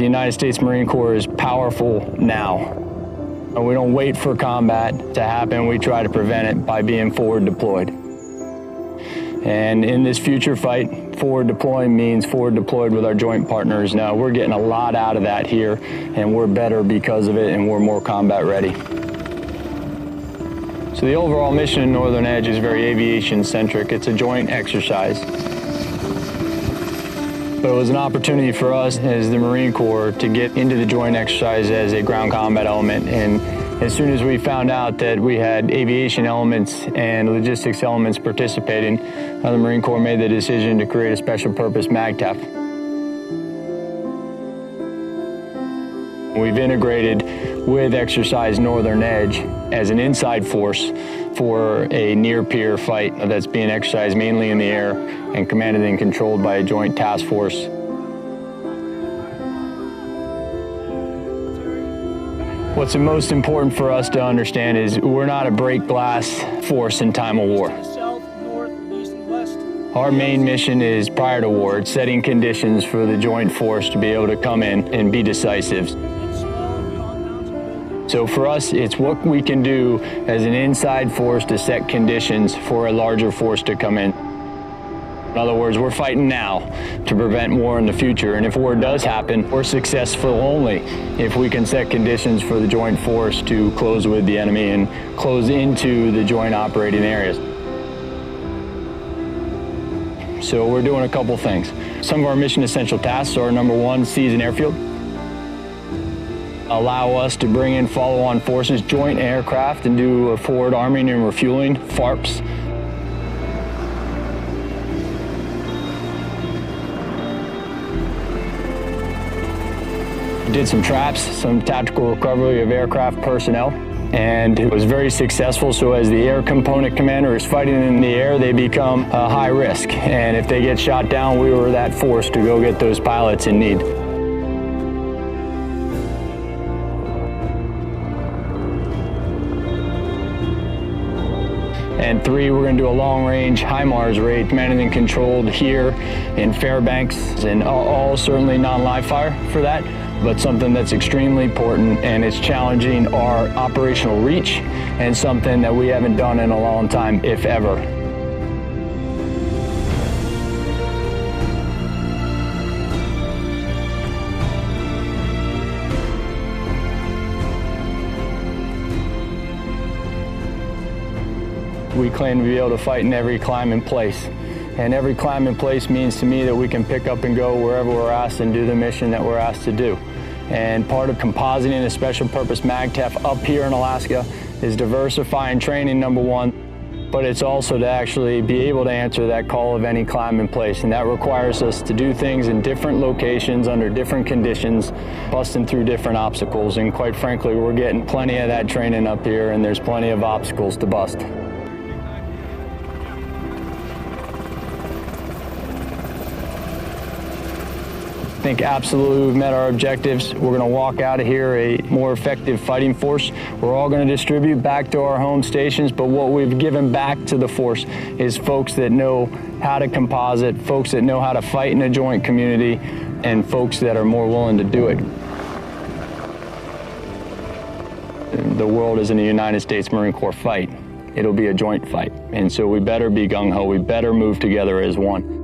The United States Marine Corps is powerful now. We don't wait for combat to happen, we try to prevent it by being forward deployed. And in this future fight, forward deploying means forward deployed with our joint partners. Now, we're getting a lot out of that here, and we're better because of it, and we're more combat ready. So the overall mission in Northern Edge is very aviation-centric. It's a joint exercise. But it was an opportunity for us as the Marine Corps to get into the joint exercise as a ground combat element. And as soon as we found out that we had aviation elements and logistics elements participating, the Marine Corps made the decision to create a special purpose MAGTF. We've integrated with Exercise Northern Edge as an inside force for a near-peer fight that's being exercised mainly in the air and commanded and controlled by a joint task force. What's the most important for us to understand is we're not a break glass force in time of war. Our main mission is prior to war. It's setting conditions for the joint force to be able to come in and be decisive. So for us, it's what we can do as an inside force to set conditions for a larger force to come in. In other words, we're fighting now to prevent war in the future. And if war does happen, we're successful only if we can set conditions for the joint force to close with the enemy and close into the joint operating areas. So we're doing a couple things. Some of our mission essential tasks are, number one, seas and airfield. Allow us to bring in follow-on forces, joint aircraft, and do a forward arming and refueling, FARPs. We did some traps, some tactical recovery of aircraft personnel, and it was very successful. So as the air component commander is fighting in the air, they become high risk. And if they get shot down, we were that force to go get those pilots in need. And three, we're going to do a long-range HIMARS raid, commanded and controlled here in Fairbanks, and all certainly non-live fire for that, but something that's extremely important, and it's challenging our operational reach and something that we haven't done in a long time, if ever. We claim to be able to fight in every climb and place. And every climb and place means to me that we can pick up and go wherever we're asked and do the mission that we're asked to do. And part of compositing a special purpose MAGTF up here in Alaska is diversifying training, number one, but it's also to actually be able to answer that call of any climb and place. And that requires us to do things in different locations, under different conditions, busting through different obstacles. And quite frankly, we're getting plenty of that training up here, and there's plenty of obstacles to bust. I think absolutely we've met our objectives. We're going to walk out of here a more effective fighting force. We're all going to distribute back to our home stations, but what we've given back to the force is folks that know how to composite, folks that know how to fight in a joint community, and folks that are more willing to do it. The world isn't a United States Marine Corps fight. It'll be a joint fight. And so we better be gung-ho. We better move together as one.